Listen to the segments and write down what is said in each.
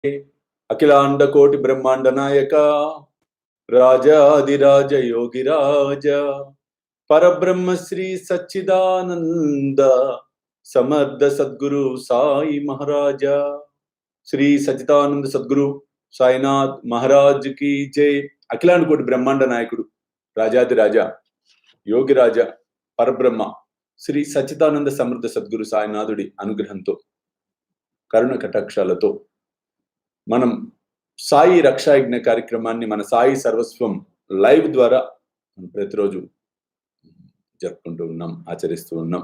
అఖిలాండ కోటి బ్రహ్మాండ నాయక రాజాదిరాజ యోగిరాజ పరబ్రహ్మ శ్రీ సచ్చిదానంద సమర్థ సద్గురు సాయి మహారాజా శ్రీ సచ్చిదానంద సద్గురు సాయినాథ్ మహారాజ్ కి జై. అఖిలాండ కోటి బ్రహ్మాండ నాయకుడు రాజాదిరాజ యోగిరాజ పరబ్రహ్మ శ్రీ సచ్చిదానంద సమర్థ సద్గురు సాయినాథుడి అనుగ్రహంతో కరుణ కటాక్షాలతో మనం సాయి రక్షాయజ్ఞ కార్యక్రమాన్ని మన సాయి సర్వస్వం లైవ్ ద్వారా ప్రతిరోజు జరుపుకుంటూ ఉన్నాం, ఆచరిస్తూ ఉన్నాం.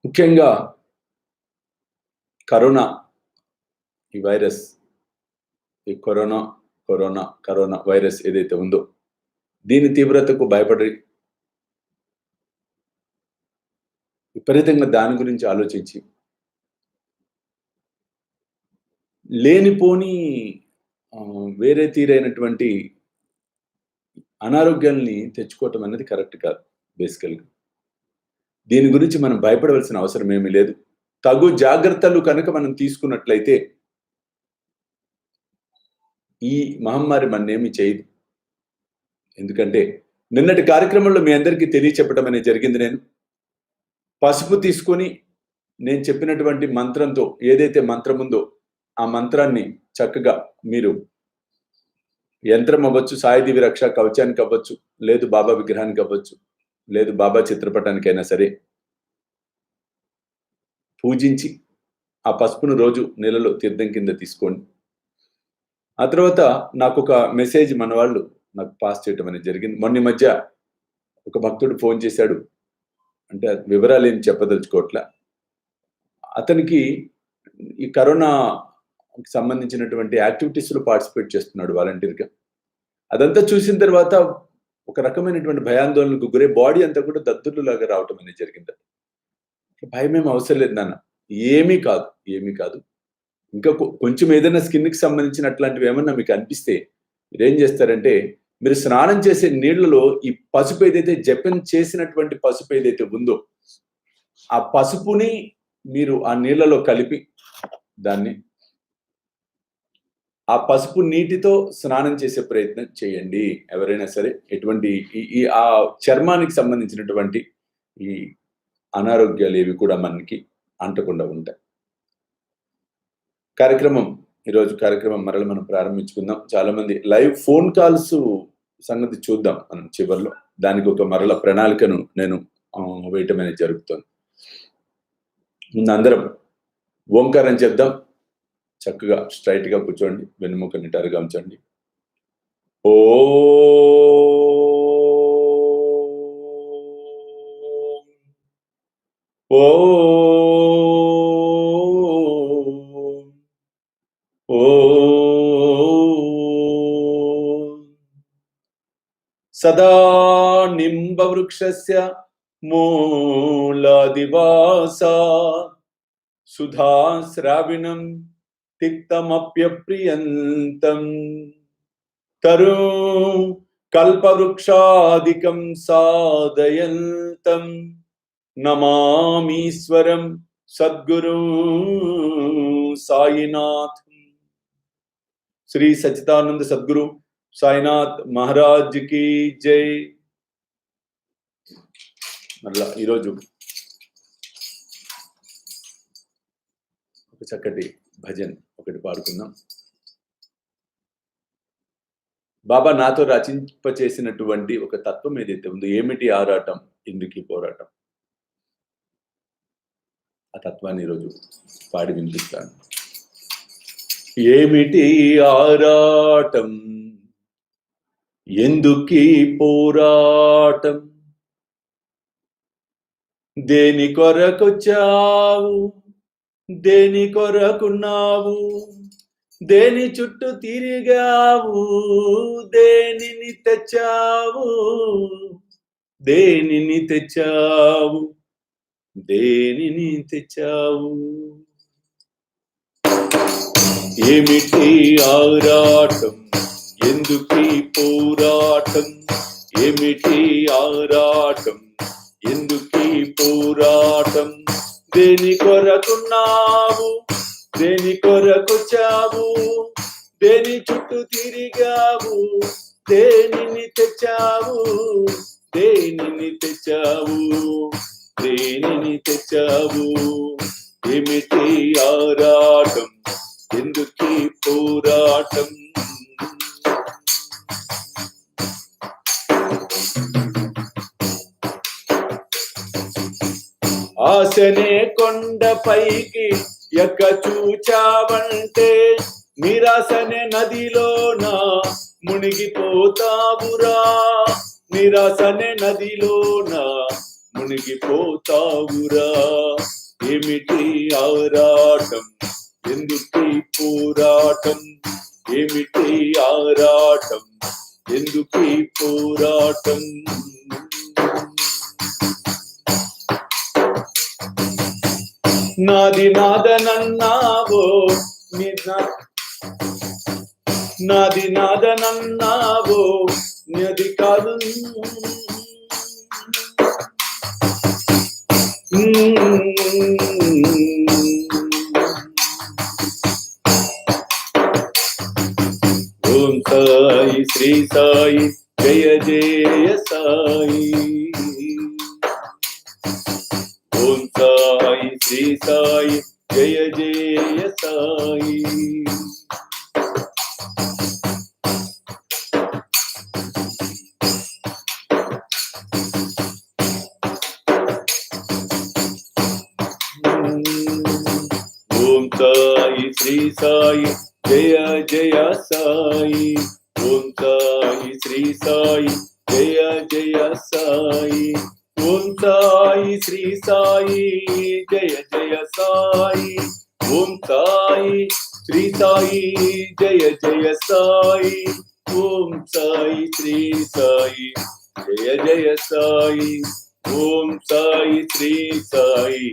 ముఖ్యంగా కరోనా ఈ వైరస్, ఈ కరోనా వైరస్ ఏదైతే ఉందో దీని తీవ్రతకు భయపడి విపరీతంగా దాని గురించి ఆలోచించి లేనిపోని వేరే తీరైనటువంటి అనారోగ్యాల్ని తెచ్చుకోవటం అనేది కరెక్ట్ కాదు. బేసికల్గా దీని గురించి మనం భయపడవలసిన అవసరం ఏమీ లేదు. తగు జాగ్రత్తలు కనుక మనం తీసుకున్నట్లయితే ఈ మహమ్మారి మన్నేమి చేయదు. ఎందుకంటే నిన్నటి కార్యక్రమంలో మీ అందరికీ తెలియచెప్పడం అనేది జరిగింది. నేను పసుపు తీసుకొని నేను చెప్పినటువంటి మంత్రంతో ఏదైతే మంత్రం ఉందో ఆ మంత్రాన్ని చక్కగా మీరు యంత్రం అవ్వచ్చు, సాయిదేవి రక్ష కవచానికి అవ్వచ్చు, లేదు బాబా విగ్రహానికి అవ్వచ్చు, లేదు బాబా చిత్రపటానికైనా సరే పూజించి ఆ పసుపును రోజు నీళ్ళలో తీర్థం కింద తీసుకోండి. ఆ తర్వాత నాకు ఒక మెసేజ్ మన వాళ్ళు నాకు పాస్ చేయటం అనేది జరిగింది. మొన్న మధ్య ఒక భక్తుడు ఫోన్ చేశాడు, అంటే వివరాలు ఏం చెప్పదలుచుకోవట్లా. అతనికి ఈ కరోనా సంబంధించినటువంటి యాక్టివిటీస్లో పార్టిసిపేట్ చేస్తున్నాడు వాలంటీర్గా. అదంతా చూసిన తర్వాత ఒక రకమైనటువంటి భయాందోళనకు గురే బాడీ అంతా కూడా దద్దుర్లులాగా రావటం అనేది జరిగింది. భయం ఏం అవసరం లేదు నాన్న, ఏమీ కాదు. ఇంకా కొంచెం ఏదైనా స్కిన్కి సంబంధించిన అట్లాంటివి ఏమన్నా మీకు అనిపిస్తే మీరేం చేస్తారంటే, మీరు స్నానం చేసే నీళ్లలో ఈ పసుపు ఏదైతే జపం చేసినటువంటి పసుపు ఏదైతే ఉందో ఆ పసుపుని మీరు ఆ నీళ్లలో కలిపి దాన్ని ఆ పసుపు నీటితో స్నానం చేసే ప్రయత్నం చేయండి. ఎవరైనా సరే ఎటువంటి ఈ ఆ చర్మానికి సంబంధించినటువంటి ఈ అనారోగ్యాలు ఏవి కూడా మనకి అంటకుండా ఉంటాయి. ఈరోజు కార్యక్రమం మరలా మనం ప్రారంభించుకుందాం. చాలా మంది లైవ్ ఫోన్ కాల్స్ సంగతి చూద్దాం మనం చివరిలో. దానికి ఒక మరల ప్రణాళికను నేను వేయటం అనేది జరుగుతుంది. ముందు అందరం ఓంకారం చెప్దాం. చక్కగా స్ట్రైట్ గా కూర్చోండి, వెన్నుముక నిటారుగా ఉంచండి. ఓ ఓ ఓ సదా నింబవృక్షస్య మూలాదివాసా సుధాశ్రావిణం తిక్తమప్యప్రియంతం తరు కల్పవృక్షాదికం సాదయంతం నమామీశ్వరం సద్గురు సాయినాథ్. శ్రీ సచ్చిదానంద సద్గురు సాయినాథ్ మహారాజ్ కి జై. మరలా ఈరోజు ఒక చక్కటి భజన్ ఒకటి పాడుకుందాం. బాబా నాతో రచింపచేసినటువంటి ఒక తత్వం ఏదైతే ఉందో, ఏమిటి ఆరాటం, ఎందుకు పోరాటం, ఆ తత్వాన్ని ఈరోజు పాడి వినిపిస్తాను. ఏమిటి ఆరాటం, ఎందుకీ పోరాటం, దేని కొరకొచ్చావు, దేని కొరకున్నావు, దేని చుట్టూ తిరిగావు, దేనిని తెచ్చావు, దేనిని తెచ్చావు, దేనిని తెచ్చావు. ఏమిటి ఆరాటం, ఎందుకీ పోరాటం, ఏమిటి ఆరాటం, ఎందుకీ పోరాటం, దేని కొరకున్నావు, దేని కొరకొచ్చావు, దేని చుట్టూ తిరిగావు, దేనిని తెచ్చావు, దేనిని తెచ్చావు, దేనిని తెచ్చావు. ఏమిటి ఆరాటం, ఎందుకీ పోరాటం? ఆశనే కొండపైకి ఎక్క చూచావంటే నిరాశనే నదిలోన మునిగిపోతావురా, నిరాశనే నదిలోన మునిగిపోతావురా. ఏమిటి ఆరాటం, ఎందుకీ పోరాటం? ఏమిటి ఆరాటం, ఎందుకీ పోరాటం? నాది నాదనన్నావో, నాది నాదనన్నావో, నది కాదు. ఓం సాయి శ్రీ సాయి జయ జయ సాయి. ఓం సాయి శ్రీ సాయి జయ జయ సాయి. ఓం సాయి శ్రీ సాయి జయ జయ సాయి. ఓం సాయి శ్రీ సాయి జయ జయ సాయి. ఓం సాయి శ్రీ సాయి జయ జయ సాయి. ఓం సాయి శ్రీ సాయి జయ జయ సాయి. ఓం సాయి శ్రీ సాయి జయ జయ సాయి. ఓం సాయి శ్రీ సాయి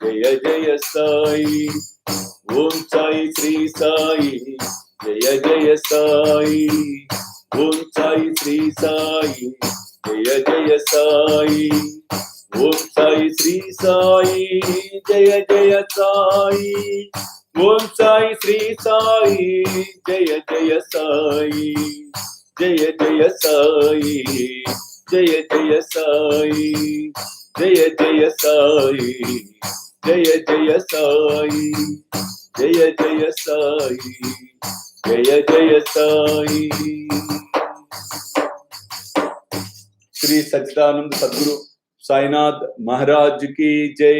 జయ జయ సాయి. ఓం సాయి శ్రీ సాయి జయ జయ సాయి. ఓం సాయి శ్రీ సాయి జయ జయ సాయి. ఓం సాయి శ్రీ సాయి జయ జయ సాయి. ఓం సాయి శ్రీ సాయి జయ జయ సాయి. జయ జయ సాయి, జయ జయ సాయి, జయ జయ సాయి, జయ జయ సాయి, జయ జయ సాయి, జయ జయ సాయి. శ్రీ సచ్చిదానంద సద్గురు సాయినాథ్ మహారాజ్ కి జై.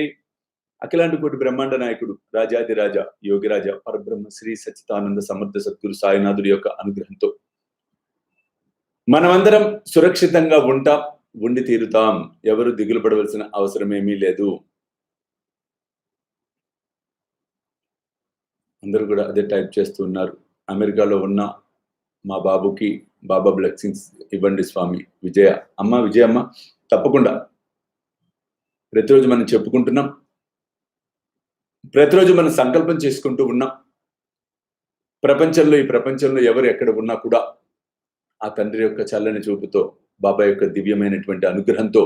అఖిలాంటి కోటి బ్రహ్మాండ నాయకుడు రాజాదిరాజ యోగిరాజ పరబ్రహ్మ శ్రీ సచ్చిదానంద సమర్థ సద్గురు సాయినాథుడి యొక్క అనుగ్రహంతో మనమందరం సురక్షితంగా ఉంటాం, ఉండి తీరుతాం. ఎవరు దిగులు పడవలసిన అవసరం ఏమీ లేదు. అందరూ కూడా అదే టైప్ చేస్తూ ఉన్నారు. అమెరికాలో ఉన్న మా బాబుకి బాబా బ్లెస్సింగ్స్ ఇవ్వండి స్వామి. విజయ అమ్మ, విజయమ్మ తప్పకుండా ప్రతిరోజు మనం చెప్పుకుంటున్నాం, ప్రతిరోజు మనం సంకల్పం చేసుకుంటూ ఉన్నాం. ఈ ప్రపంచంలో ఎవరు ఎక్కడ ఉన్నా కూడా ఆ తండ్రి యొక్క చల్లని చూపుతో, బాబా యొక్క దివ్యమైనటువంటి అనుగ్రహంతో,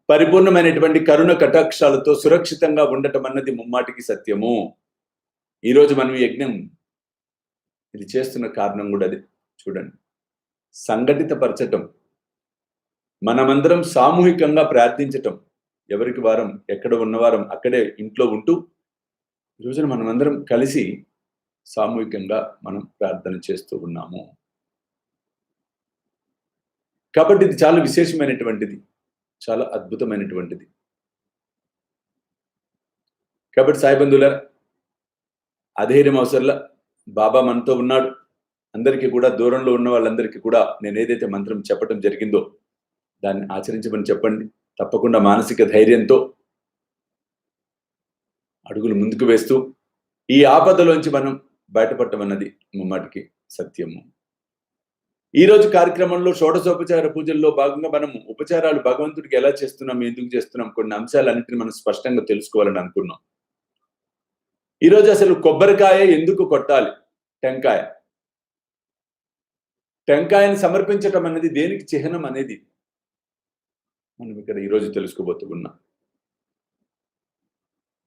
పరిపూర్ణమైనటువంటి కరుణ కటాక్షాలతో సురక్షితంగా ఉండటం అన్నది ముమ్మాటికి సత్యము. ఈరోజు మనం ఈ యజ్ఞం ఇది చేస్తున్న కారణం కూడా అది. చూడండి, సంఘటితపరచటం, మనమందరం సామూహికంగా ప్రార్థించటం, ఎవరికి వారం ఎక్కడ ఉన్నవారం అక్కడే ఇంట్లో ఉంటూ ఈరోజున మనమందరం కలిసి సామూహికంగా మనం ప్రార్థన చేస్తూ ఉన్నాము. కాబట్టి ఇది చాలా విశేషమైనటువంటిది, చాలా అద్భుతమైనటువంటిది. కాబట్టి సాయిబంధుల అధైర్యం అవసరంలా, బాబా మనతో ఉన్నాడు. అందరికీ కూడా, దూరంలో ఉన్న వాళ్ళందరికీ కూడా నేను ఏదైతే మంత్రం చెప్పడం జరిగిందో దాన్ని ఆచరించమని చెప్పండి. తప్పకుండా మానసిక ధైర్యంతో అడుగులు ముందుకు వేస్తూ ఈ ఆపదలోంచి మనం బయటపడటమన్నది ముమ్మాటికి సత్యము. ఈ రోజు కార్యక్రమంలో షోడశోపచార పూజల్లో భాగంగా మనము ఉపచారాలు భగవంతుడికి ఎలా చేస్తున్నాం, ఎందుకు చేస్తున్నాం, కొన్ని అంశాలన్నింటినీ మనం స్పష్టంగా తెలుసుకోవాలని అనుకున్నాం. ఈరోజు అసలు కొబ్బరికాయ ఎందుకు కొట్టాలి, టెంకాయని సమర్పించటం అనేది దేనికి చిహ్నం అనేది మనం ఇక్కడ ఈరోజు తెలుసుకోబోతున్నాం.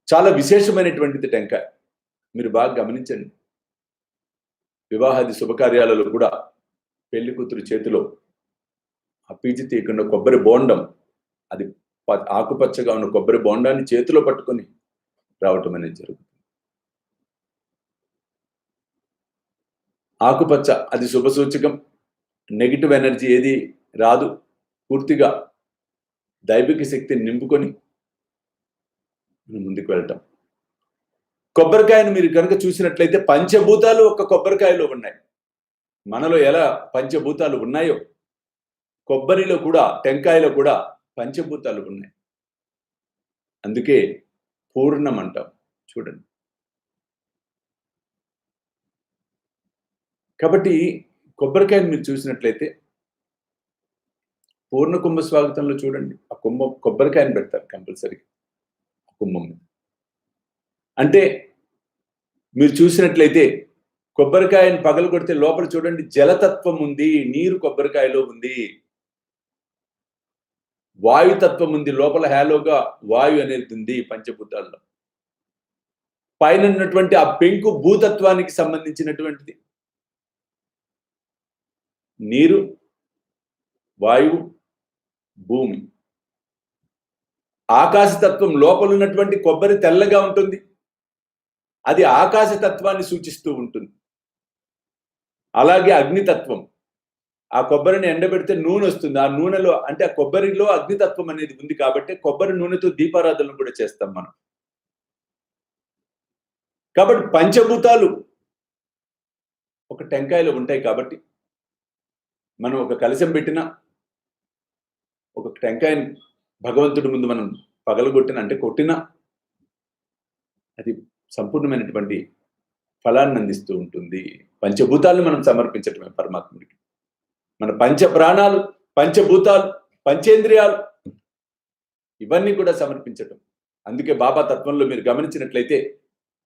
చాలా విశేషమైనటువంటిది టెంకాయ. మీరు బాగా గమనించండి. వివాహాది శుభకార్యాలలో కూడా పెళ్లి కూతురు చేతిలో ఆ పీచు తీయకుండా కొబ్బరి బోండం, అది ఆకుపచ్చగా ఉన్న కొబ్బరి బోండాన్ని చేతిలో పట్టుకొని రావటం అనేది జరుగుతుంది. ఆకుపచ్చ అది శుభ సూచకం. నెగిటివ్ ఎనర్జీ ఏది రాదు. పూర్తిగా దైవిక శక్తిని నింపుకొని ముందుకు వెళ్ళటం. కొబ్బరికాయను మీరు కనుక చూసినట్లయితే పంచభూతాలు ఒక కొబ్బరికాయలో ఉన్నాయి. మనలో ఎలా పంచభూతాలు ఉన్నాయో కొబ్బరిలో కూడా, టెంకాయలో కూడా పంచభూతాలు ఉన్నాయి. అందుకే పూర్ణం అంటాం. చూడండి. కాబట్టి కొబ్బరికాయను మీరు చూసినట్లయితే పూర్ణ కుంభ స్వాగతంలో చూడండి, ఆ కొబ్బరికాయను పెడతారు కంపల్సరీ కుంభం. అంటే మీరు చూసినట్లయితే కొబ్బరికాయను పగలు కొడితే లోపల చూడండి జలతత్వం ఉంది, నీరు కొబ్బరికాయలో ఉంది, వాయుతత్వం ఉంది, లోపల హ్యాలోగా వాయు అనేది ఉంది పంచభూతాల్లో. పైన ఉన్నటువంటి ఆ పెంకు భూతత్వానికి సంబంధించినటువంటిది. నీరు, వాయువు, భూమి. ఆకాశతత్వం లోపల ఉన్నటువంటి కొబ్బరి తెల్లగా ఉంటుంది, అది ఆకాశతత్వాన్ని సూచిస్తూ ఉంటుంది. అలాగే అగ్నితత్వం, ఆ కొబ్బరిని ఎండబెడితే నూనె వస్తుంది. ఆ నూనెలో అంటే ఆ కొబ్బరిలో అగ్నితత్వం అనేది ఉంది కాబట్టి కొబ్బరి నూనెతో దీపారాధన కూడా చేస్తాం మనం. కాబట్టి పంచభూతాలు ఒక టెంకాయలో ఉంటాయి. కాబట్టి మనం ఒక కలశం పెట్టినా, ఒక టెంకాయని భగవంతుడి ముందు మనం పగలగొట్టిన అంటే కొట్టినా, అది సంపూర్ణమైనటువంటి ఫలాన్ని అందిస్తూ ఉంటుంది. పంచభూతాలను మనం సమర్పించటమే పరమాత్ముడికి. మన పంచ ప్రాణాలు, పంచభూతాలు, పంచేంద్రియాలు ఇవన్నీ కూడా సమర్పించటం. అందుకే బాబా తత్వంలో మీరు గమనించినట్లయితే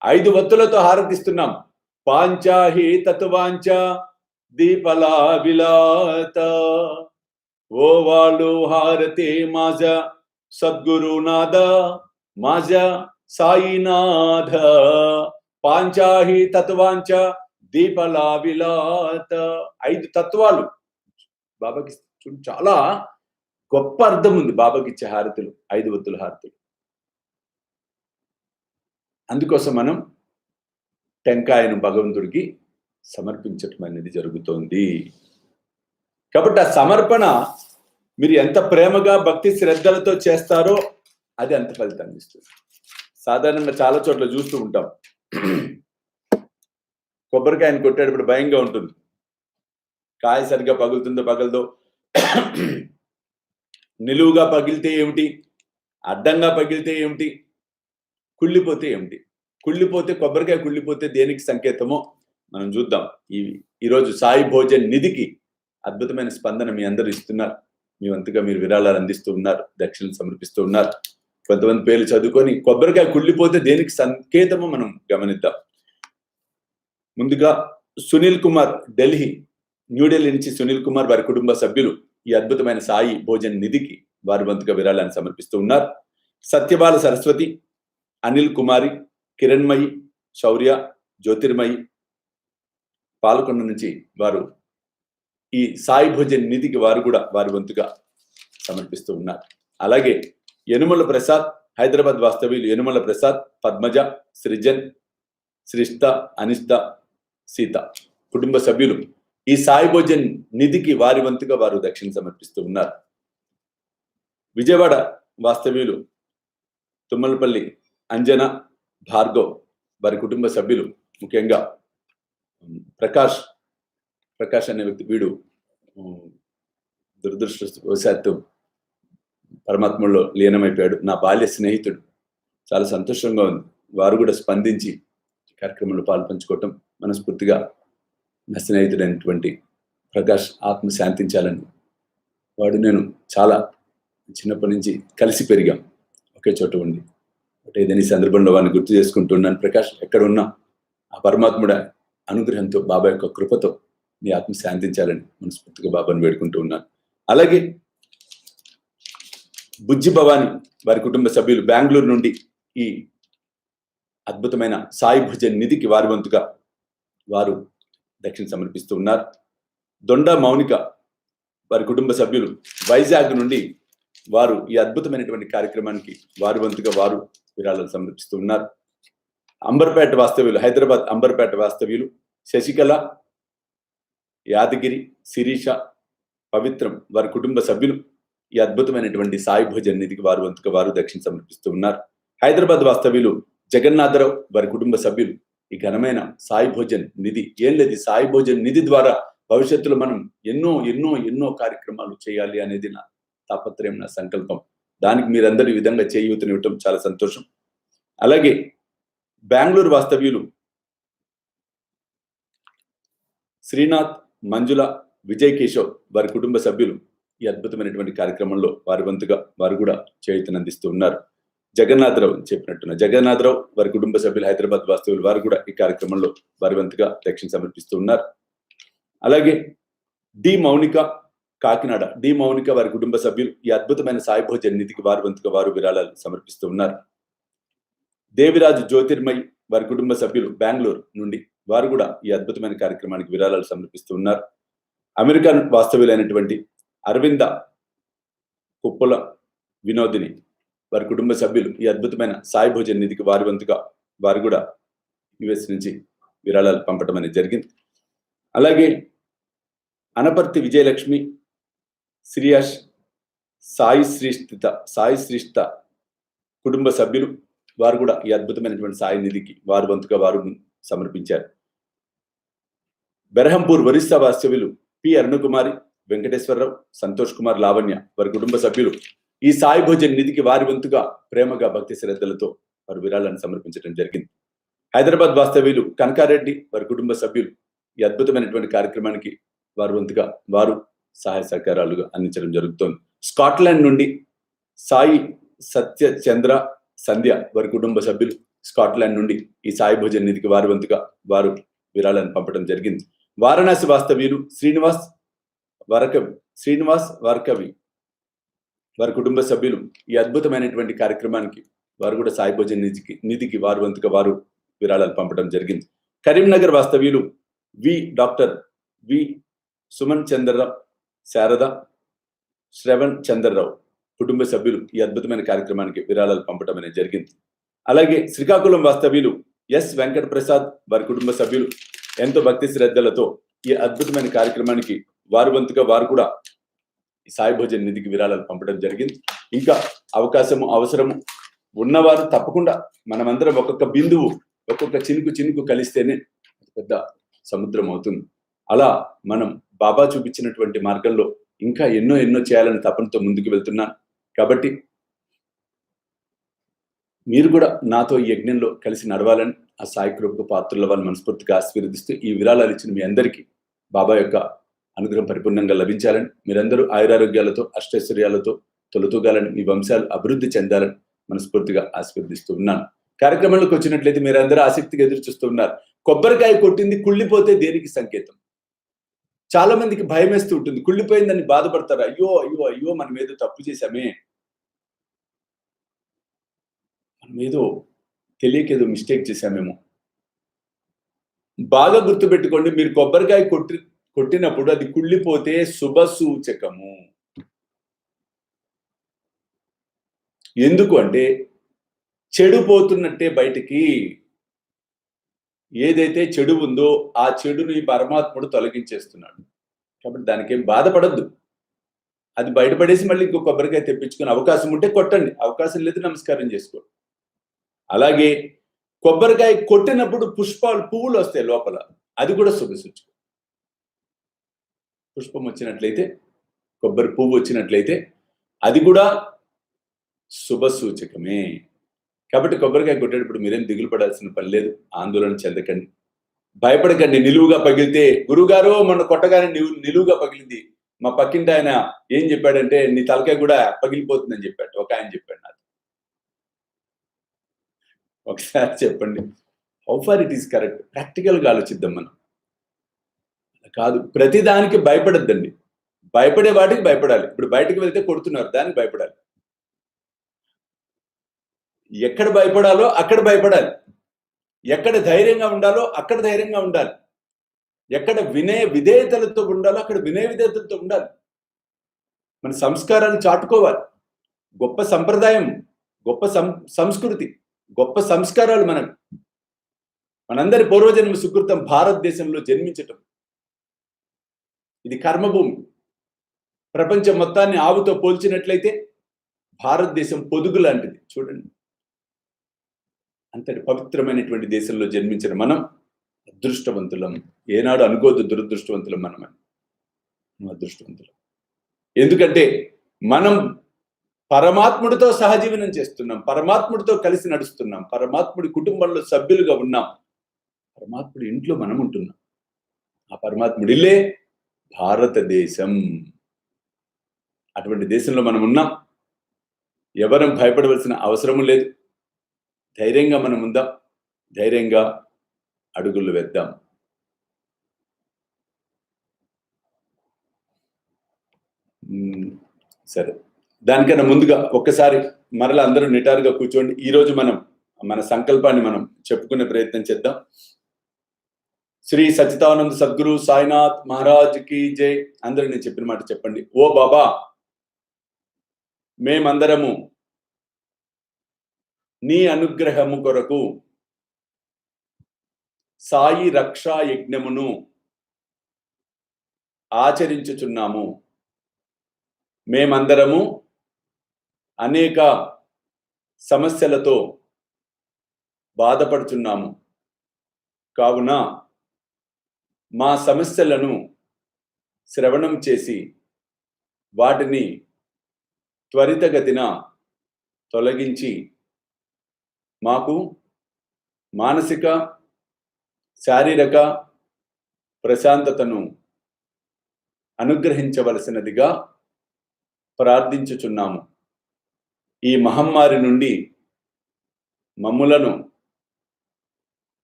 5 వత్తులతో హారతిస్తున్నాం. పాంచాహి తత్వాంచ దీపలా విలాత, ఓ వాళ్ళు హారతే మాజ సద్గురునాథ, మాజ సాయినాథ. పాంచాహి తత్వాంచ దీపలా విలాత. 5 తత్వాలు బాబాకి చాలా గొప్ప అర్థం ఉంది. బాబాకి ఇచ్చే హారతులు 5 వత్తుల హారతులు. అందుకోసం మనం టెంకాయను భగవంతుడికి సమర్పించటం అనేది జరుగుతోంది. కాబట్టి ఆ సమర్పణ మీరు ఎంత ప్రేమగా భక్తి శ్రద్ధలతో చేస్తారో అది అంత ఫలితాన్ని ఇస్తుంది. సాధారణంగా చాలా చోట్ల చూస్తూ ఉంటాం, కొబ్బరికాయను కొట్టేటప్పుడు భయంగా ఉంటుంది. కాయ సరిగ్గా పగులుతుందో పగలదో, నిలువుగా పగిలితే ఏమిటి, అడ్డంగా పగిలితే ఏమిటి, కుళ్ళిపోతే ఏమిటి. కుళ్ళిపోతే, కొబ్బరికాయ కుళ్ళిపోతే దేనికి సంకేతమో మనం చూద్దాం. ఈరోజు సాయి భోజన్ నిధికి అద్భుతమైన స్పందన మీ అందరూ ఇస్తున్నారు. మీ వంతుగా మీరు విరాళాలు అందిస్తూ ఉన్నారు, దక్షిణలు సమర్పిస్తూ ఉన్నారు. కొంతమంది పేర్లు చదువుకొని కొబ్బరికాయ కుళ్ళిపోతే దేనికి సంకేతమో మనం గమనిద్దాం. ముందుగా సునీల్ కుమార్, న్యూఢిల్లీ నుంచి సునీల్ కుమార్, వారి కుటుంబ సభ్యులు ఈ అద్భుతమైన సాయి భోజన్ నిధికి వారి వంతుగా విరాళాన్ని సమర్పిస్తూ ఉన్నారు. సత్యబాల సరస్వతి, అనిల్ కుమారి, కిరణ్మయి, శౌర్య, జ్యోతిర్మయి పాల్కొండ నుంచి వారు ఈ సాయి భోజన్ నిధికి వారు కూడా వారి వంతుగా సమర్పిస్తూ ఉన్నారు. అలాగే యనుమల ప్రసాద్, హైదరాబాద్ వాస్తవ్యులు యనుమల ప్రసాద్, పద్మజ, సృజన్, శ్రిష్త, అనిష్ట, సీత కుటుంబ సభ్యులు ఈ సాయి భోజన్ నిధికి వారి వంతుగా వారు దక్షిణ సమర్పిస్తూ ఉన్నారు. విజయవాడ వాస్తవ్యులు తుమ్మలపల్లి అంజన, భార్గవ్ వారి కుటుంబ సభ్యులు, ముఖ్యంగా ప్రకాష్ అనే వ్యక్తి, వీడు దురదృష్టవశాత్తు పరమాత్మలో లీనమైపోయాడు. నా బాల్య స్నేహితుడు. చాలా సంతోషంగా ఉంది. వారు కూడా స్పందించి కార్యక్రమంలో పాల్పంచుకోవటం మనస్ఫూర్తిగా నా స్నేహితుడైనటువంటి ప్రకాష్ ఆత్మ శాంతించాలని. వాడు నేను చాలా చిన్నప్పటి నుంచి కలిసి పెరిగాం, ఒకే చోట ఉండి. ఏదైనా సందర్భంలో వాడిని గుర్తు చేసుకుంటున్నాను. ప్రకాష్ ఎక్కడ ఉన్నా ఆ పరమాత్ముడ అనుగ్రహంతో, బాబా యొక్క కృపతో నీ ఆత్మ శాంతించాలని మనస్ఫూర్తిగా బాబాను వేడుకుంటూ ఉన్నాను. అలాగే బుజ్జి భవాని వారి కుటుంబ సభ్యులు బెంగళూరు నుండి ఈ అద్భుతమైన సాయి భోజన్ నిధికి వారి వంతుగా వారు దక్షిణ సమర్పిస్తూ ఉన్నారు. దొండ మౌనిక వారి కుటుంబ సభ్యులు వైజాగ్ నుండి వారు ఈ అద్భుతమైనటువంటి కార్యక్రమానికి వారి వంతుగా వారు విరాళాలు సమర్పిస్తూ ఉన్నారు. అంబర్పేట వాస్తవ్యులు, హైదరాబాద్ అంబర్పేట వాస్తవ్యులు శశికళ, యాదగిరి, శిరీష, పవిత్రం వారి కుటుంబ సభ్యులు ఈ అద్భుతమైనటువంటి సాయి భోజన్ నిధికి వారి వంతుగా వారు దక్షిణ సమర్పిస్తూ ఉన్నారు. హైదరాబాద్ వాస్తవ్యులు జగన్నాథరావు వారి కుటుంబ సభ్యులు ఈ ఘనమైన సాయి భోజన్ నిధి, ఏం లేదు సాయి భోజన్ నిధి ద్వారా భవిష్యత్తులో మనం ఎన్నో ఎన్నో ఎన్నో కార్యక్రమాలు చేయాలి అనేది నా తాపత్రయం, నా సంకల్పం. దానికి మీరందరూ ఈ విధంగా చేయూతనివ్వటం చాలా సంతోషం. అలాగే బెంగళూరు వాస్తవ్యులు శ్రీనాథ్, మంజుల, విజయ్ కేశవ్ వారి కుటుంబ సభ్యులు ఈ అద్భుతమైనటువంటి కార్యక్రమంలో వారి వంతుగా వారు కూడా చేయూతనందిస్తూ ఉన్నారు. జగన్నాథరావు చెప్పినట్టున్న జగన్నాథరావు వారి కుటుంబ సభ్యులు హైదరాబాద్ వాస్తవ్యులు వారు కూడా ఈ కార్యక్రమంలో వారి వంతుగా దక్షిణ సమర్పిస్తూ ఉన్నారు. అలాగే డి మౌనిక కాకినాడ, డి మౌనిక వారి కుటుంబ సభ్యులు ఈ అద్భుతమైన సాయి భోజన్ నిధికి వారి వంతుగా వారు విరాళాలు సమర్పిస్తూ ఉన్నారు. దేవిరాజు జ్యోతిర్మయి వారి కుటుంబ సభ్యులు బెంగళూరు నుండి వారు కూడా ఈ అద్భుతమైన కార్యక్రమానికి విరాళాలు సమర్పిస్తూ ఉన్నారు. అమెరికా వాస్తవ్యులైనటువంటి అరవింద కుప్పల వినోదిని వారి కుటుంబ సభ్యులు ఈ అద్భుతమైన సాయి భోజన్ నిధికి వారి వంతుగా వారు కూడా యుఎస్ నుంచి విరాళాలు పంపడం అనేది జరిగింది. అలాగే అనపర్తి విజయలక్ష్మి, శ్రీయాష్, సాయి శ్రీష్ట కుటుంబ సభ్యులు వారు కూడా ఈ అద్భుతమైనటువంటి సాయి నిధికి వారి వంతుగా వారు సమర్పించారు. బెరహంపూర్ ఒరిస్సా వాస్తవ్యులు పి అరుణకుమారి, వెంకటేశ్వరరావు, సంతోష్ కుమార్, లావణ్య వారి కుటుంబ సభ్యులు ఈ సాయి భోజన్ నిధికి వారి వంతుగా ప్రేమగా భక్తి శ్రద్ధలతో వారు విరాళాన్ని సమర్పించడం జరిగింది. హైదరాబాద్ వాస్తవ్యులు కనకారెడ్డి వారి కుటుంబ సభ్యులు ఈ అద్భుతమైనటువంటి కార్యక్రమానికి వారి వంతుగా వారు సహాయ సహకారాలుగా అందించడం జరుగుతోంది. స్కాట్లాండ్ నుండి సాయి సత్యచంద్ర సంధ్య వారి కుటుంబ సభ్యులు స్కాట్లాండ్ నుండి ఈ సాయి భోజన్ నిధికి వారి వంతుగా వారు విరాళాన్ని పంపడం జరిగింది. వారణాసి వాస్తవ్యులు శ్రీనివాస్ వార్కవి వారి కుటుంబ సభ్యులు ఈ అద్భుతమైనటువంటి కార్యక్రమానికి వారు కూడా సాయి భోజన్ నిధికి వారి వంతుగా వారు విరాళాలు పంపడం జరిగింది. కరీంనగర్ వాస్తవ్యులు డాక్టర్ వి సుమన్ చంద్రరావు, శారద, శ్రవణ్ చంద్రరావు కుటుంబ సభ్యులు ఈ అద్భుతమైన కార్యక్రమానికి విరాళాలు పంపడం అనేది జరిగింది. అలాగే శ్రీకాకుళం వాస్తవ్యులు ఎస్ వెంకట ప్రసాద్ వారి కుటుంబ సభ్యులు ఎంతో భక్తి శ్రద్ధలతో ఈ అద్భుతమైన కార్యక్రమానికి వారి వంతుగా వారు కూడా ఈ సాయి భోజన్ నిధికి విరాళాలు పంపడం జరిగింది. ఇంకా అవకాశము అవసరము ఉన్నవారు తప్పకుండా మనమందరం ఒక్కొక్క బిందువు, ఒక్కొక్క చినుకు కలిస్తేనే పెద్ద సముద్రం అవుతుంది. అలా మనం బాబా చూపించినటువంటి మార్గంలో ఇంకా ఎన్నో ఎన్నో చేయాలని తపనతో ముందుకు వెళ్తున్నాను. కాబట్టి మీరు కూడా నాతో ఈ యజ్ఞంలో కలిసి నడవాలని ఆ సాయి కృపకు పాత్రల వాళ్ళని మనస్ఫూర్తిగా ఆశీర్వదిస్తూ ఈ విరాళాలు ఇచ్చిన మీ అందరికీ బాబా యొక్క అనుగ్రహం పరిపూర్ణంగా లభించాలని, మీరందరూ ఆయురారోగ్యాలతో అష్టైశ్వర్యాలతో తొలతూగాలని, మీ వంశాలు అభివృద్ధి చెందాలని మనస్ఫూర్తిగా ఆశీర్వదిస్తూ ఉన్నాను. కార్యక్రమంలోకి వచ్చినట్లయితే మీరందరూ ఆసక్తిగా ఎదురు చూస్తూ ఉన్నారు. కొబ్బరికాయ కొట్టింది కుళ్ళిపోతే దేనికి సంకేతం? చాలా మందికి భయం వేస్తూ ఉంటుంది. కుళ్ళిపోయిందని బాధపడతారు. అయ్యో అయ్యో అయ్యో మనం ఏదో తప్పు చేశామే, మనం ఏదో తెలియకేదో మిస్టేక్ చేశామేమో. బాగా గుర్తుపెట్టుకోండి, మీరు కొబ్బరికాయ కొట్టినప్పుడు అది కుళ్ళిపోతే శుభ సూచకము. ఎందుకు అంటే చెడిపోతున్నట్టే బయటికి ఏదైతే చెడు ఉందో ఆ చెడుని పరమాత్ముడు తొలగించేస్తున్నాడు. కాబట్టి దానికి ఏం బాధపడద్దు. అది బయటపడేసి మళ్ళీ ఇంకో కొబ్బరికాయ తెప్పించుకునే అవకాశం ఉంటే కొట్టండి, అవకాశం లేదు నమస్కారం చేసుకోండి. అలాగే కొబ్బరికాయ కొట్టినప్పుడు పువ్వులు వస్తాయి లోపల, అది కూడా శుభ సూచకం. పుష్పం వచ్చినట్లయితే, కొబ్బరి పువ్వు వచ్చినట్లయితే అది కూడా శుభ సూచకమే. కాబట్టి కొబ్బరికాయ కొట్టేటప్పుడు మీరేం దిగులు పడాల్సిన పని లేదు, ఆందోళన చెందకండి, భయపడకండి. నిలువుగా పగిలితే, గురువుగారు మొన్న కొట్టగానే నిలువుగా పగిలింది, మా పక్కింటి ఆయన ఏం చెప్పాడంటే నీ తలకాయ కూడా పగిలిపోతుందని చెప్పాడు ఒక ఆయన చెప్పాడు నాకు. ఒకసారి చెప్పండి, how far it is correct? ప్రాక్టికల్గా ఆలోచిద్దాం. మనం కాదు, ప్రతిదానికి భయపడద్దండి. భయపడే వాటికి భయపడాలి. ఇప్పుడు బయటకు వెళ్తే కొడుతున్నారు, దానికి భయపడాలి. ఎక్కడ భయపడాలో అక్కడ భయపడాలి. ఎక్కడ ధైర్యంగా ఉండాలో అక్కడ ధైర్యంగా ఉండాలి. ఎక్కడ వినయ విధేయతలతో ఉండాలో అక్కడ వినయ విధేయతలతో ఉండాలి. మన సంస్కారాన్ని చాటుకోవాలి. గొప్ప సంప్రదాయం, గొప్ప సంస్కృతి, గొప్ప సంస్కారాలు మనందరి పూర్వజన్మ సుకృతం భారతదేశంలో జన్మించటం. ఇది కర్మభూమి. ప్రపంచం మొత్తాన్ని ఆవుతో పోల్చినట్లయితే భారతదేశం పొదుగు లాంటిది. చూడండి, అంతటి పవిత్రమైనటువంటి దేశంలో జన్మించిన మనం అదృష్టవంతులం. ఏనాడు అనుకోవద్దు దురదృష్టవంతులం మనమని. అదృష్టవంతులం. ఎందుకంటే మనం పరమాత్ముడితో సహజీవనం చేస్తున్నాం, పరమాత్ముడితో కలిసి నడుస్తున్నాం, పరమాత్ముడి కుటుంబంలో సభ్యులుగా ఉన్నాం, పరమాత్ముడి ఇంట్లో మనం ఉంటున్నాం. ఆ పరమాత్ముడి ఇల్లే భారతదేశం. అటువంటి దేశంలో మనం ఉన్నాం. ఎవరం భయపడవలసిన అవసరము లేదు. ధైర్యంగా మనం ఉందాం, ధైర్యంగా అడుగులు వేద్దాం. సరే, దానికన్నా ముందుగా ఒక్కసారి మరలా అందరూ నిటారుగా కూర్చోండి. ఈరోజు మనం మన సంకల్పాన్ని మనం చెప్పుకునే ప్రయత్నం చేద్దాం. శ్రీ సచ్చిదానంద సద్గురు సాయినాథ్ మహారాజ్ కి జై. అందరూ నేను చెప్పిన మాట చెప్పండి. ఓ బాబా, మేమందరము నీ అనుగ్రహము కొరకు సాయి రక్షా యజ్ఞమును ఆచరించుచున్నాము. మేమందరము అనేక సమస్యలతో బాధపడుచున్నాము. కావున మా సమస్యలను శ్రవణం చేసి వాటిని త్వరితగతిన తొలగించి మాకు మానసిక శారీరక ప్రశాంతతను అనుగ్రహించవలసినదిగా ప్రార్థించుచున్నాము. ఈ మహమ్మారి నుండి మమ్ములను,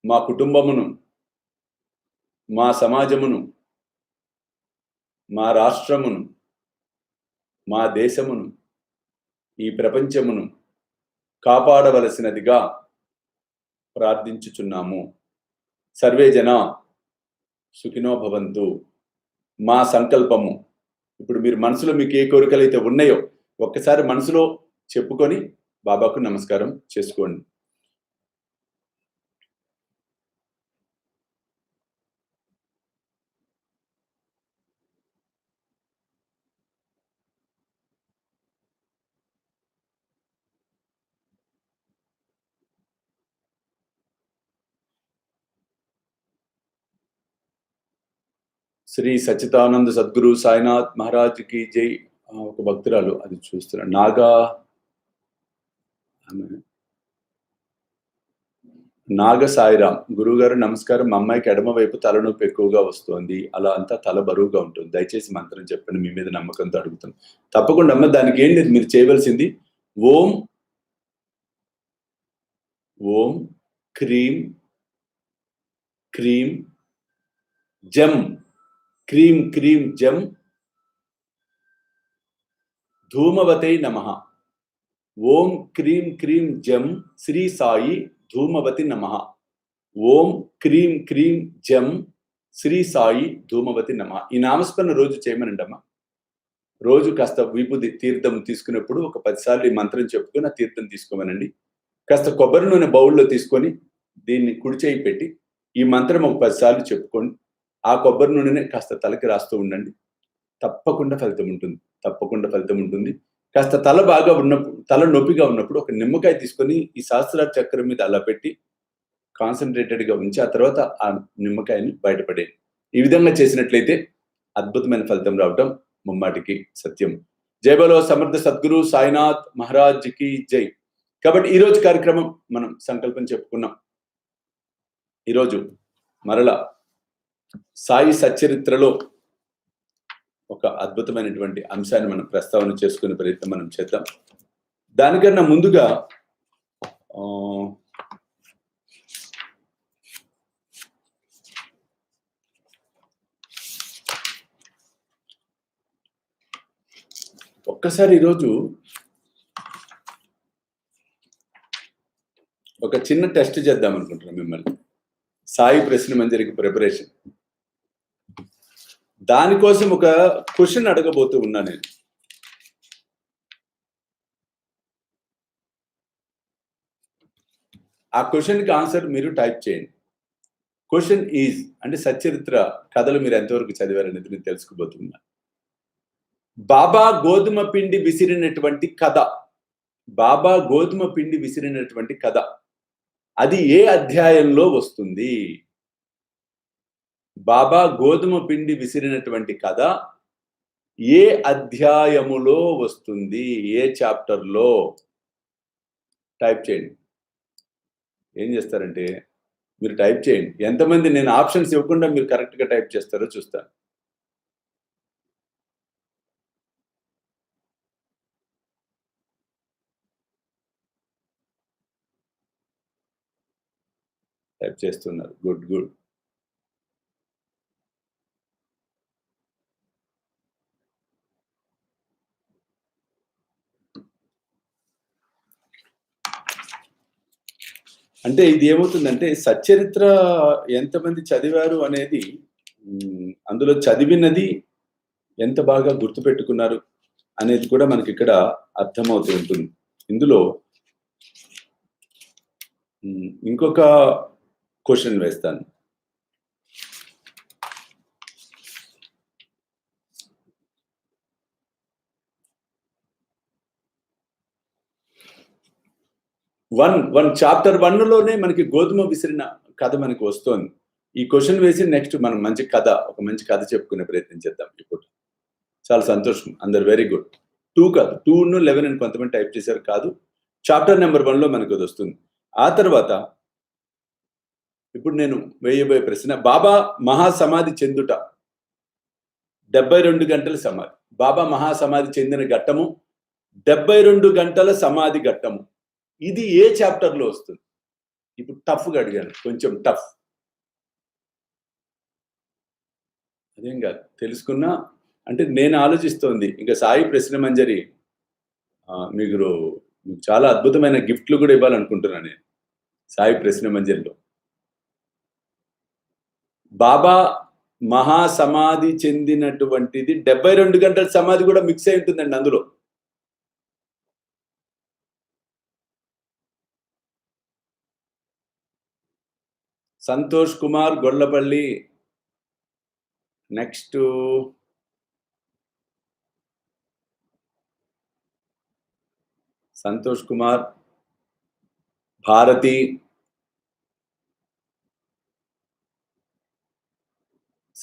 మా కుటుంబమును, మా సమాజమును, మా రాష్ట్రమును, మా దేశమును, ఈ ప్రపంచమును కాపాడవలసినదిగా ప్రార్థించుచున్నాము. సర్వే జన సుఖినో భవంతు. మా సంకల్పము. ఇప్పుడు మీరు మనసులో మీకు ఏ కోరికలు అయితే ఉన్నాయో ఒక్కసారి మనసులో చెప్పుకొని బాబాకు నమస్కారం చేసుకోండి. శ్రీ సచ్చిదానంద సద్గురు సాయినాథ్ మహారాజ్ కి జై. ఒక భక్తురాలు అది చూస్తున్నారు. నాగ సాయిరామ్. గురువుగారు నమస్కారం. మా అమ్మాయికి ఎడమ వైపు తలనొప్పి ఎక్కువగా వస్తుంది. అలా అంతా తల బరువుగా ఉంటుంది. దయచేసి మంత్రం చెప్పండి. మీ మీద నమ్మకంతో అడుగుతాను. తప్పకుండా అమ్మ, దానికి ఏం లేదు, మీరు చేయవలసింది ఓం ఓం క్రీం క్రీం జం, క్రీం క్రీం జం ధూమవతే నమః. ఓం క్రీం క్రీం జం శ్రీ సాయి ధూమవతి నమః. ఓం క్రీం క్రీం జం శ్రీ సాయి ధూమవతి నమః. ఈ నామస్మరణ రోజు చేయమనండి అమ్మా. రోజు కాస్త విభూది తీర్థం తీసుకున్నప్పుడు ఒక 10 సార్లు ఈ మంత్రం చెప్పుకొని ఆ తీర్థం తీసుకోమనండి. కాస్త కొబ్బరి నూనె బౌల్లో తీసుకొని దీన్ని కుడి చేయి పెట్టి ఈ మంత్రం ఒక 10 సార్లు చెప్పుకోండి. ఆ కొబ్బరి నూనెని కాస్త తలకి రాస్తూ ఉండండి. తప్పకుండా ఫలితం ఉంటుంది. తప్పకుండా ఫలితం ఉంటుంది. కాస్త తల బాగా ఉన్నప్పుడు, తల నొప్పిగా ఉన్నప్పుడు ఒక నిమ్మకాయ తీసుకొని ఈ సహస్రార చక్రం మీద అలా పెట్టి కాన్సన్ట్రేటెడ్గా ఉంచి ఆ తర్వాత ఆ నిమ్మకాయని బయటపడేది. ఈ విధంగా చేసినట్లయితే అద్భుతమైన ఫలితం రావటం ముమ్మాటికి సత్యం. జై బలో సమర్థ సద్గురు సాయినాథ్ మహారాజ్ కి జై. కాబట్టి ఈరోజు కార్యక్రమం మనం సంకల్పం చెప్పుకున్నాం. ఈరోజు మరలా సాయి సచ్చరిత్రలో ఒక అద్భుతమైనటువంటి అంశాన్ని మనం ప్రస్తావన చేసుకునే ప్రయత్నం మనం చేద్దాం. దానికన్నా ముందుగా ఒక్కసారి ఈరోజు ఒక చిన్న టెస్ట్ చేద్దాం అనుకుంటున్నాను మిమ్మల్ని. సాయి ప్రశ్న మంజరికి ప్రిపరేషన్. దానికోసం ఒక క్వశ్చన్ అడగబోతూ ఉన్నా నేను. ఆ క్వశ్చన్కి ఆన్సర్ మీరు టైప్ చేయండి. క్వశ్చన్ ఈజ్ అంటే సచ్చరిత్ర కథలు మీరు ఎంతవరకు చదివారనేది నేను తెలుసుకోబోతున్నా. బాబా గోధుమ పిండి విసిరినటువంటి కథ, బాబా గోధుమ పిండి విసిరినటువంటి కథ, అది ఏ అధ్యాయంలో వస్తుంది? బాబా గోధుమ పిండి విసిరినటువంటి కథ ఏ అధ్యాయములో వస్తుంది? ఏ చాప్టర్లో? టైప్ చేయండి. ఏం చేస్తారంటే మీరు టైప్ చేయండి. ఎంతమంది నేను ఆప్షన్స్ ఇవ్వకుండా మీరు కరెక్ట్గా టైప్ చేస్తారో చూస్తాను. టైప్ చేస్తున్నారు. Good good. అంటే ఇది ఏమవుతుందంటే సచ్చరిత్ర ఎంతమంది చదివారు అనేది, అందులో చదివినది ఎంత బాగా గుర్తుపెట్టుకున్నారు అనేది కూడా మనకి ఇక్కడ అర్థమవుతూ ఉంటుంది. ఇందులో ఇంకొక క్వశ్చన్ వేస్తాను. వన్ చాప్టర్ 1లోనే మనకి గోధుమ విసిరిన కథ మనకి వస్తోంది. ఈ క్వశ్చన్ వేసి నెక్స్ట్ మనం ఒక మంచి కథ చెప్పుకునే ప్రయత్నం చేద్దాం. ఇప్పుడు చాలా సంతోషం, అందరు వెరీ గుడ్. 2 కాదు, 2 11 అని కొంతమంది టైప్ చేశారు. కాదు, చాప్టర్ నెంబర్ 1లో మనకు అది వస్తుంది. ఆ తర్వాత ఇప్పుడు నేను వేయబోయే ప్రశ్న, బాబా మహాసమాధి చెందుట 72 గంటల సమాధి. బాబా మహాసమాధి చెందిన ఘట్టము 72 గంటల సమాధి ఘట్టము. ఇది ఏ చాప్టర్లో వస్తుంది? ఇప్పుడు టఫ్గా అడిగాను, కొంచెం టఫ్. అదేం కాదు, తెలుసుకున్నా అంటే నేను ఆలోచిస్తోంది. ఇంకా సాయి ప్రశ్న మంజరి మీకు చాలా అద్భుతమైన గిఫ్ట్లు కూడా ఇవ్వాలనుకుంటున్నాను నేను. సాయి ప్రశ్న మంజరిలో బాబా మహాసమాధి చెందినటువంటిది 72 గంటల సమాధి కూడా మిక్స్ అయి ఉంటుందండి అందులో. సంతోష్ కుమార్ గొల్లపల్లి. నెక్స్ట్ సంతోష్ కుమార్, భారతి,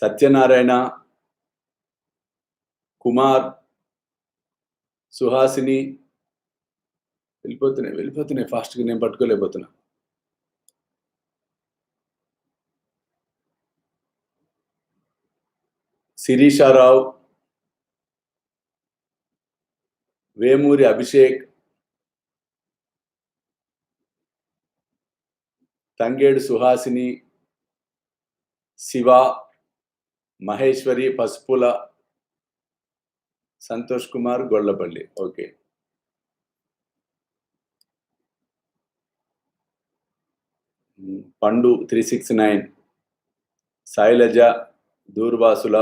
సత్యనారాయణ, కుమార్, సుహాసిని. వెళ్ళిపోతున్నాయి ఫాస్ట్గా, నేను పట్టుకోలేకపోతున్నా. శిరీషారావు, వేమూరి అభిషేక్, తంగేడు సుహాసిని, శివ, మహేశ్వరి, పసుపుల, సంతోష్ కుమార్ గొల్లపల్లి. ఓకే, పండు 369, శైలజ, దూర్వాసుల,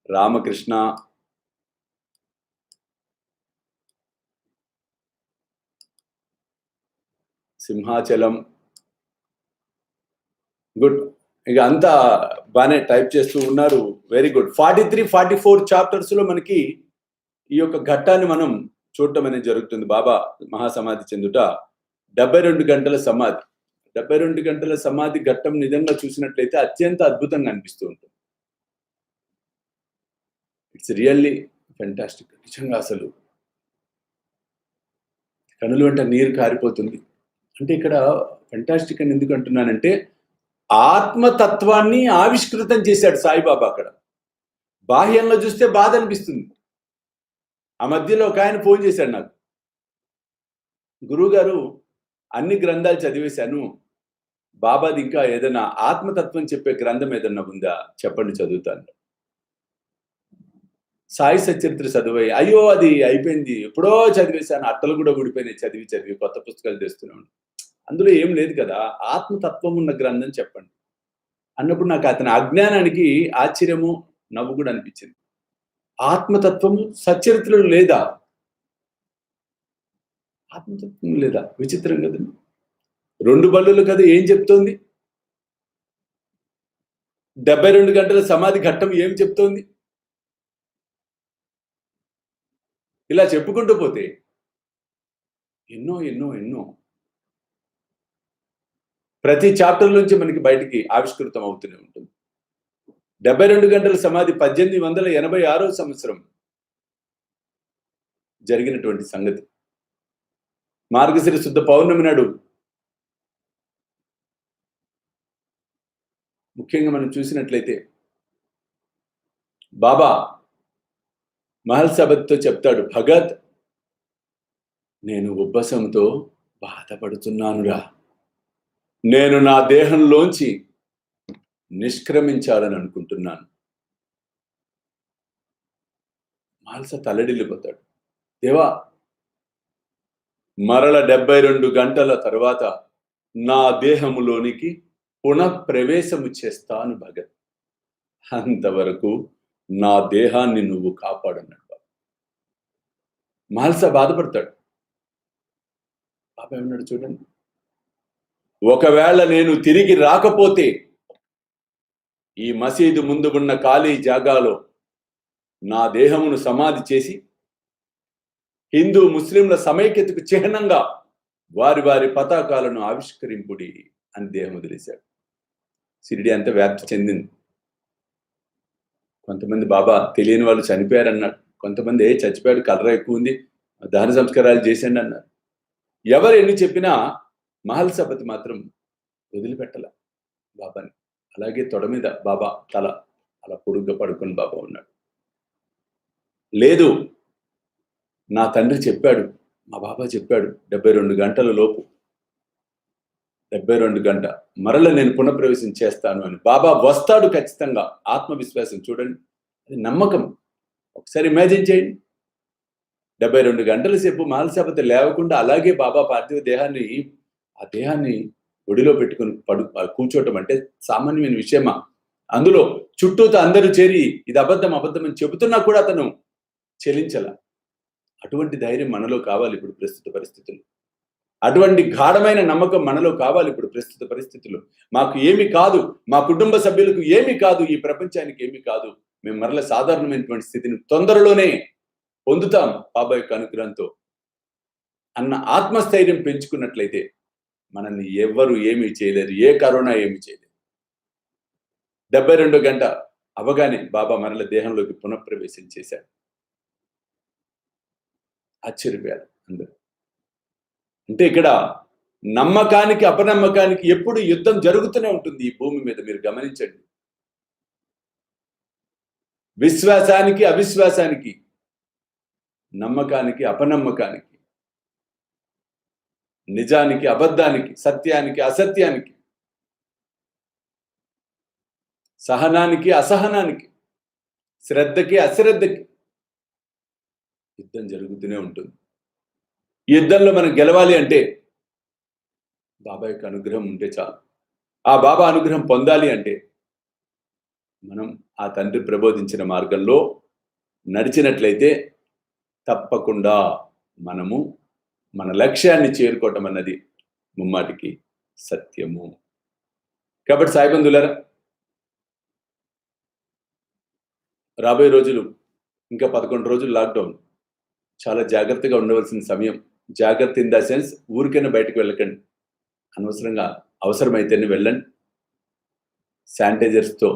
రామకృష్ణ, సింహాచలం. గుడ్. ఇక అంతా బాగానే టైప్ చేస్తూ ఉన్నారు. Very good. 43, 44 చాప్టర్స్ లో మనకి ఈ యొక్క ఘట్టాన్ని మనం చూడటం అనేది జరుగుతుంది. బాబా మహాసమాధి చెందుట 72 గంటల సమాధి. 72 గంటల సమాధి ఘట్టం నిజంగా చూసినట్లయితే అత్యంత అద్భుతంగా అనిపిస్తూ ఉంటుంది. It's really fantastic. నిజంగా అసలు కనులు వెంట నీరు కారిపోతుంది. అంటే ఇక్కడ ఫెంటాస్టిక్ అని ఎందుకు అంటున్నానంటే ఆత్మతత్వాన్ని ఆవిష్కృతం చేశాడు సాయిబాబా. అక్కడ బాహ్యంగా చూస్తే బాధ అనిపిస్తుంది. ఆ మధ్యలో ఒక ఆయన ఫోన్ చేశాడు నాకు, గురువుగారు అన్ని గ్రంథాలు చదివేశాను, బాబాది ఇంకా ఏదైనా ఆత్మతత్వం చెప్పే గ్రంథం ఏదన్నా ఉందా చెప్పండి, చదువుతాను. సాయి సచరిత్ర చదివాయి. అయ్యో అది అయిపోయింది, ఎప్పుడో చదివేశాను, అట్టలు కూడా ఊడిపోయినాయి, చదివి కొత్త పుస్తకాలు తెస్తున్నాను. అందులో ఏం లేదు కదా, ఆత్మతత్వం ఉన్న గ్రంథం చెప్పండి అన్నప్పుడు నాకు అతని అజ్ఞానానికి ఆశ్చర్యము, నవ్వు కూడా అనిపించింది. ఆత్మతత్వము సచ్చరిత్రలో లేదా? ఆత్మతత్వం లేదా? విచిత్రం కదండి. 2 బల్లుల కథ ఏం చెప్తోంది? 72 గంటల సమాధి ఘట్టం ఏం చెప్తోంది? ఇలా చెప్పుకుంటూ పోతే ఎన్నో ఎన్నో ఎన్నో ప్రతి చాప్టర్ నుంచి మనకి బయటికి ఆవిష్కృతం అవుతూనే ఉంటుంది. 72 గంటల సమాధి 1886 సంవత్సరం జరిగినటువంటి సంగతి. మార్గశిర శుద్ధ పౌర్ణమి నాడు ముఖ్యంగా మనం చూసినట్లయితే బాబా మహల్ సబత్తో చెప్తాడు, భగత్ నేను ఉబ్బసంతో బాధపడుతున్నానురా, నేను నా దేహంలోంచి నిష్క్రమించాలని అనుకుంటున్నాను. మాల్స తల్లడిల్లిపోతాడు. దేవా, మరల 72 గంటల తర్వాత నా దేహములోనికి పునః ప్రవేశము చేస్తాను భగత్, అంతవరకు నా దేహాన్ని నువ్వు కాపాడన్నాడు. మాల్స బాధపడతాడు. బాబా ఏమన్నాడు చూడండి, ఒకవేళ నేను తిరిగి రాకపోతే ఈ మసీదు ముందు ఉన్న ఖాళీ జాగాలో నా దేహమును సమాధి చేసి హిందూ ముస్లింల సమైక్యతకు చిహ్నంగా వారి వారి పతాకాలను ఆవిష్కరింపుడి అని దేహం వదిలేశాడు. షిరిడి అంతా వ్యాప్తి చెందింది. కొంతమంది బాబా తెలియని వాళ్ళు చనిపోయారన్నాడు, కొంతమంది చచ్చిపోయాడు, కలర ఎక్కువ ఉంది, దహన సంస్కారాలు చేసండి అన్నారు. ఎవరు ఎన్ని చెప్పినా మహల్ సపతి మాత్రం వదిలిపెట్టల బాబాని. అలాగే తొడ మీద బాబా తల అలా పొడుగ్గా పడుకొని బాబా ఉన్నాడు. లేదు, నా తండ్రి చెప్పాడు, మా బాబా చెప్పాడు, 72 గంటల లోపు 72 గంట మరల నేను పునఃప్రవేశం చేస్తాను అని. బాబా వస్తాడు ఖచ్చితంగా. ఆత్మవిశ్వాసం చూడండి, అది నమ్మకం. ఒకసారి ఇమాజిన్ చేయండి, 72 గంటల సేపు మహల్సపతి లేవకుండా అలాగే బాబా పార్థివ దేహాన్ని, ఆ దేహాన్ని ఒడిలో పెట్టుకుని కూర్చోవటం అంటే సామాన్యమైన విషయమా? అందులో చుట్టూతో అందరూ చేరి ఇది అబద్ధం అబద్ధం అని చెబుతున్నా కూడా అతను చెలించల. అటువంటి ధైర్యం మనలో కావాలి ఇప్పుడు ప్రస్తుత పరిస్థితులు. అటువంటి గాఢమైన నమ్మకం మనలో కావాలి ఇప్పుడు ప్రస్తుత పరిస్థితులు. మాకు ఏమి కాదు, మా కుటుంబ సభ్యులకు ఏమి కాదు, ఈ ప్రపంచానికి ఏమి కాదు, మేము మరల సాధారణమైనటువంటి స్థితిని తొందరలోనే పొందుతాం బాబా యొక్క అనుగ్రహంతో అన్న ఆత్మస్థైర్యం పెంచుకున్నట్లయితే మనల్ని ఎవ్వరు ఏమీ చేయలేరు, ఏ కరోనా ఏమి చేయలేరు. 72 గంట అవగానే బాబా మరల దేహంలోకి పునఃప్రవేశం చేశాడు. ఆశ్చర్యపోయారు అందరూ. అంటే ఇక్కడ నమ్మకానికి అపనమ్మకానికి ఎప్పుడు యుద్ధం జరుగుతూనే ఉంటుంది ఈ భూమి మీద. మీరు గమనించండి, విశ్వాసానికి అవిశ్వాసానికి, నమ్మకానికి అపనమ్మకానికి, నిజానికి అబద్ధానికి, సత్యానికి అసత్యానికి, సహనానికి అసహనానికి, శ్రద్ధకి అశ్రద్ధకి యుద్ధం జరుగుతూనే ఉంటుంది. యుద్ధంలో మనం గెలవాలి అంటే బాబా యొక్క అనుగ్రహం ఉంటే చాలు. ఆ బాబా అనుగ్రహం పొందాలి అంటే మనం ఆ తండ్రి ప్రబోధించిన మార్గంలో నడిచినట్లయితే తప్పకుండా మనము మన లక్ష్యాన్ని చేరుకోవటం అన్నది ముమ్మాటికి సత్యము. కాబట్టి సాయిబంధులారా, రాబోయే రోజులు ఇంకా 11 రోజులు లాక్డౌన్, చాలా జాగ్రత్తగా ఉండవలసిన సమయం. జాగ్రత్త ఇన్ ద సెన్స్ ఊరికైనా బయటకు వెళ్ళకండి, అనవసరంగా అవసరమైతేనే వెళ్ళండి. శానిటైజర్స్తో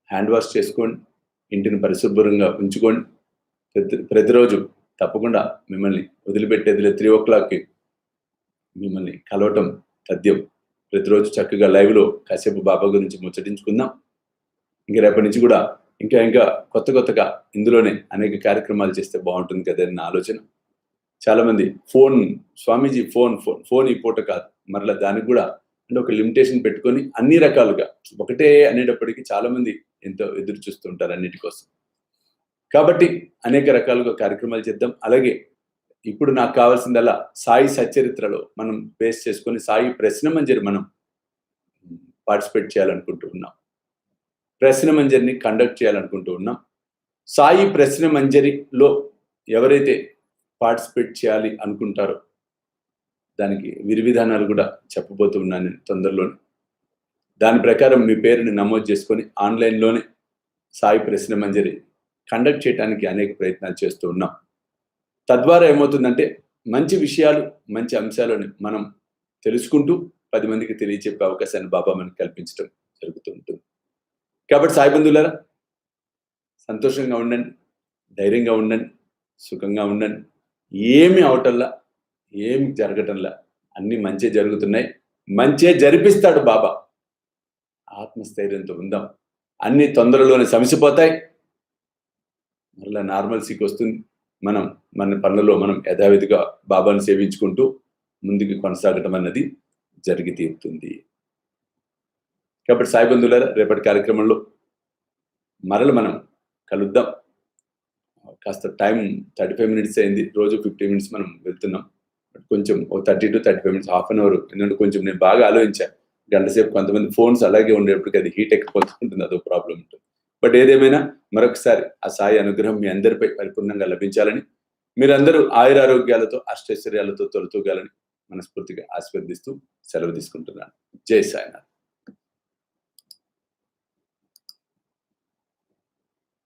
హ్యాండ్ వాష్ చేసుకోండి, ఇంటిని పరిశుభ్రంగా ఉంచుకోండి. ప్రతిరోజు తప్పకుండా మిమ్మల్ని వదిలిపెట్టేది 3 o'clockకి మిమ్మల్ని కలవటం తథ్యం. ప్రతిరోజు చక్కగా లైవ్లో కాసేపు బాబా గురించి ముచ్చటించుకుందాం. ఇంకా రేపటి నుంచి కూడా ఇంకా ఇంకా కొత్తగా ఇందులోనే అనేక కార్యక్రమాలు చేస్తే బాగుంటుంది కదా అన్న ఆలోచన. చాలా మంది ఫోన్, స్వామీజీ ఫోన్ ఈ పూట కాదు, మరలా దానికి కూడా అంటే ఒక లిమిటేషన్ పెట్టుకొని అన్ని రకాలుగా ఒకటే అనేటప్పటికీ చాలా మంది ఎంతో ఎదురు చూస్తుంటారు అన్నిటి కోసం. కాబట్టి అనేక రకాలుగా కార్యక్రమాలు చేద్దాం. అలాగే ఇప్పుడు నాకు కావాల్సిందల్లా సాయి సచ్చరిత్రలో మనం బేస్ చేసుకొని సాయి ప్రశ్న మంజరి మనం పార్టిసిపేట్ చేయాలనుకుంటూ ఉన్నాం. ప్రశ్న మంజరిని కండక్ట్ చేయాలనుకుంటూ ఉన్నాం. సాయి ప్రశ్న మంజరిలో ఎవరైతే పార్టిసిపేట్ చేయాలి అనుకుంటారో దానికి విధానాలు కూడా చెప్పబోతూ ఉన్నాను నేను తొందరలోనే. దాని ప్రకారం మీ పేరుని నమోదు చేసుకొని ఆన్లైన్లోనే సాయి ప్రశ్న మంజరి కండక్ట్ చేయడానికి అనేక ప్రయత్నాలు చేస్తూ ఉన్నాం. తద్వారా ఏమవుతుందంటే మంచి విషయాలు, మంచి అంశాలను మనం తెలుసుకుంటూ 10 మందికి తెలియచెప్పే అవకాశాన్ని బాబా మనకు కల్పించడం జరుగుతూ ఉంటుంది. కాబట్టి సాయి బంధువులారా, సంతోషంగా ఉండండి, ధైర్యంగా ఉండండి, సుఖంగా ఉండండి. ఏమి అవటంలా, ఏమి జరగటంలా, అన్ని మంచే జరుగుతున్నాయి. మంచే జరిపిస్తాడు బాబా. ఆత్మస్థైర్యంతో ఉందాం. అన్ని తొందరలోనే సమసిపోతాయి. మరలా నార్మల్సీకి వస్తుంది. మనం మన పనులలో మనం యథావిధిగా బాబాను సేవించుకుంటూ ముందుకు కొనసాగటం అన్నది జరిగి తీరుతుంది. కాబట్టి సాయి బంధువులారా, రేపటి కార్యక్రమంలో మరల మనం కలుద్దాం. కాస్త టైం 35 మినిట్స్ అయింది. రోజు 15 మినిట్స్ మనం వెళ్తున్నాం. కొంచెం 30 to 35 minutes, half an hour. ఎందుకంటే కొంచెం నేను బాగా ఆలోచించాను. గంట సేపు కొంతమంది ఫోన్స్ అలాగే ఉండేప్పటికి అది హీట్ ఎక్కిపోతుంటుంది, అదో ప్రాబ్లం ఉంటుంది. బట్ ఏదేమైనా మరొకసారి ఆ సాయి అనుగ్రహం మీ అందరిపై పరిపూర్ణంగా లభించాలని, మీరందరూ ఆయురారోగ్యాలతో, అష్టైశ్వర్యాలతో తొలతూగాలని మనస్ఫూర్తిగా ఆశీర్వదిస్తూ సెలవు తీసుకుంటున్నాను. జై సాయినాథ్.